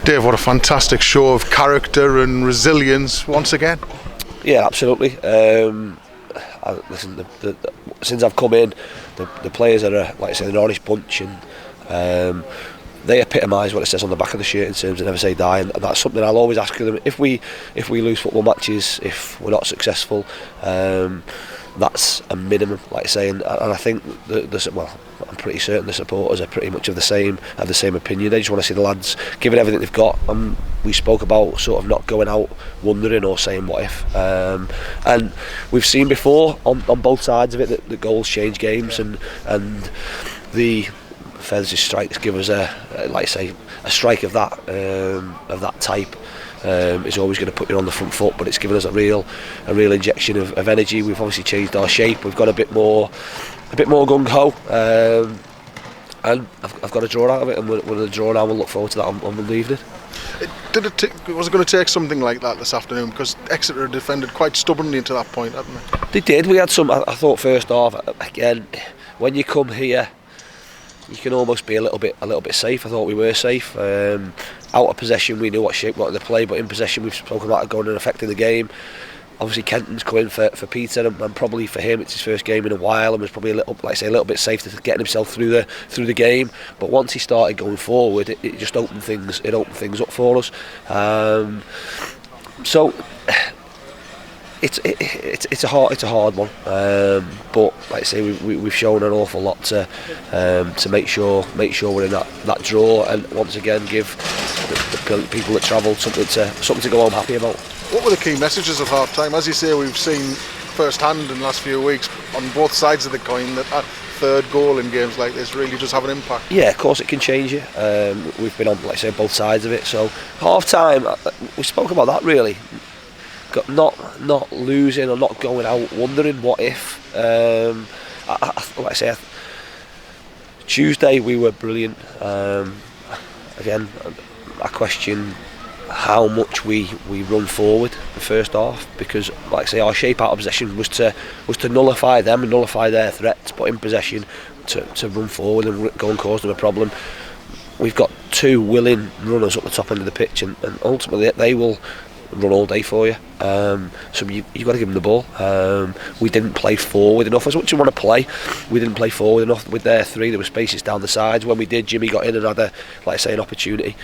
Dave, what a fantastic show of character and resilience once again. Yeah, absolutely. Listen, since I've come in, the players are, like I say, an honest bunch, and they epitomise what it says on the back of the shirt in terms of never say die, and that's something I'll always ask of them. If we lose football matches, if we're not successful, that's a minimum, like I say, and I think I'm pretty certain the supporters are pretty much have the same opinion. They just want to see the lads giving everything they've got. We spoke about sort of not going out wondering or saying what if, and we've seen before on both sides of it that the goals change games, and the Fez' strikes give us a strike of that type. Is always going to put you on the front foot, but it's given us a real injection of energy. We've obviously changed our shape. We've got a bit more gung ho, and I've got a draw out of it, and with a draw now, we'll look forward to that on Monday evening. Was it going to take something like that this afternoon? Because Exeter defended quite stubbornly until that point, hadn't they? They did. We had some. I thought first half again. When you come here, you can almost be a little bit safe. I thought we were safe. Out of possession, we knew what shape we wanted to play, but in possession, we've spoken about it going and affecting the game. Obviously, Kenton's come in for Peter, and probably for him, it's his first game in a while, and was probably a little bit safe to getting himself through the game. But once he started going forward, it just opened things up for us. So. It's a hard one, but like I say, we've shown an awful lot to make sure we're in that draw, and once again give the people that travelled something to go home happy about. What were the key messages of half time? As you say, we've seen first hand in the last few weeks on both sides of the coin that third goal in games like this really does have an impact. Yeah, of course it can change you. We've been on, like I say, both sides of it. So half time, we spoke about that really. Not losing or not going out wondering what if. Like I say, Tuesday we were brilliant. Again, I question how much we run forward the first half, because like I say, our shape out of possession was to nullify them and nullify their threats, but in possession to run forward and go and cause them a problem. We've got two willing runners up the top end of the pitch, and ultimately they will run all day for you, so you've got to give them the ball. We didn't play forward enough. As much as we want to play, we didn't play forward enough with their three. There were spaces down the sides. When we did, Jimmy got in and had an opportunity,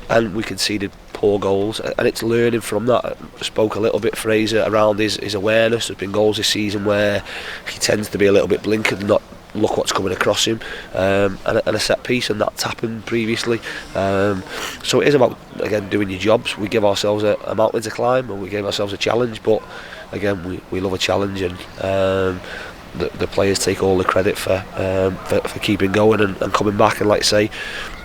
and we conceded poor goals, and it's learning from that. I spoke a little bit, Fraser, around his awareness. There's been goals this season where he tends to be a little bit blinkered and not look what's coming across him, and a set piece, and that's happened previously. So it is about, again, doing your jobs. We give ourselves a mountain to climb, and we gave ourselves a challenge, but again, we love a challenge, and the players take all the credit for keeping going and coming back, and like I say,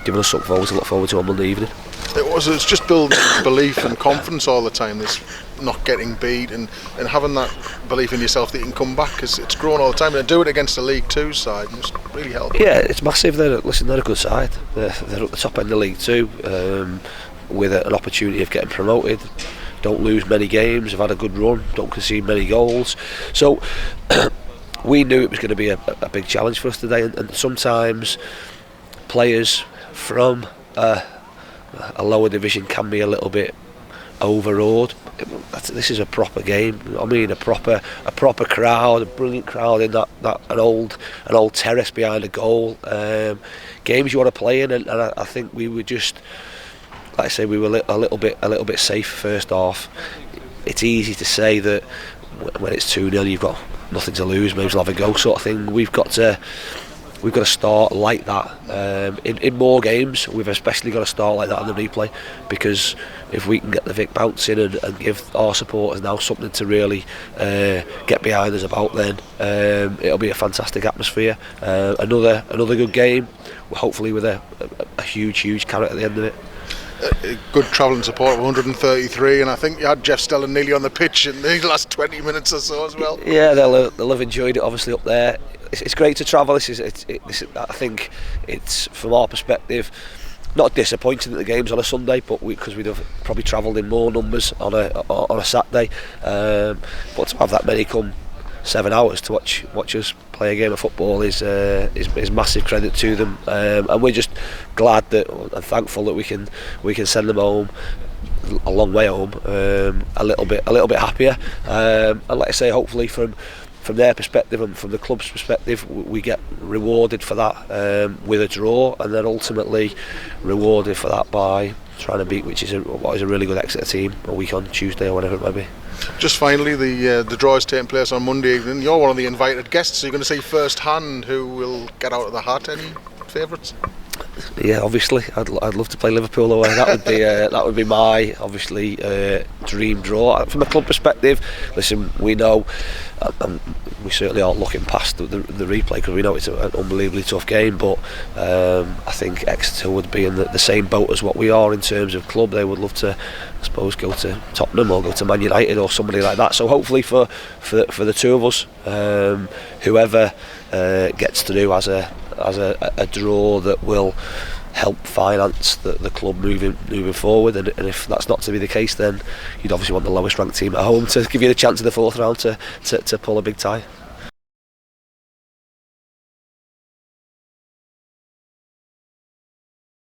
giving us something to look forward to on Monday evening. It's just building belief and confidence all the time, this not getting beat, and having that belief in yourself that you can come back, because it's grown all the time, and do it against a League 2 side must really help. Yeah, it's massive. They're a good side. They're at the top end of League 2, with an opportunity of getting promoted. Don't lose many games, have had a good run, don't concede many goals, so we knew it was going to be a big challenge for us today, and sometimes players from a lower division can be a little bit overawed. This is a proper game. I mean, a proper crowd, a brilliant crowd in that an old terrace behind a goal. Games you want to play in, and I think we were just, like I say, we were a little bit safe first half. It's easy to say that when it's 2-0, you've got nothing to lose, maybe we'll have a go sort of thing. We've got to start like that in more games. We've especially got to start like that on the replay, because if we can get the Vic bouncing and give our supporters now something to really get behind us about, then it'll be a fantastic atmosphere. Another good game, hopefully with a huge carrot at the end of it. Good travelling support of 133, and I think you had Jeff Stelling nearly on the pitch in the last 20 minutes or so as well. Yeah, they'll have enjoyed it obviously up there. It's great to travel. I think it's, from our perspective, not disappointing that the game's on a Sunday, but because we'd have probably travelled in more numbers on a Saturday, but to have that many come 7 hours to watch us play a game of football is massive credit to them, and we're just glad and thankful that we can send them home a long way home, a little bit happier, and like I say, hopefully from their perspective and from the club's perspective, we get rewarded for that with a draw, and then ultimately rewarded for that by trying to beat what is a really good Exeter team a week on Tuesday or whatever it might be. Just finally, the draw is taking place on Monday evening. You're one of the invited guests, so you're going to see first hand who will get out of the hat. Any favourites? Yeah, obviously, I'd love to play Liverpool away. That would be my obviously dream draw. From a club perspective, listen, we know, we certainly aren't looking past the replay because we know it's an unbelievably tough game. But I think Exeter would be in the same boat as what we are in terms of club. They would love to, I suppose, go to Tottenham or go to Man United or somebody like that. So hopefully for the two of us, whoever gets through as a draw that will help finance the club moving forward, and if that's not to be the case, then you'd obviously want the lowest ranked team at home to give you the chance in the fourth round to pull a big tie.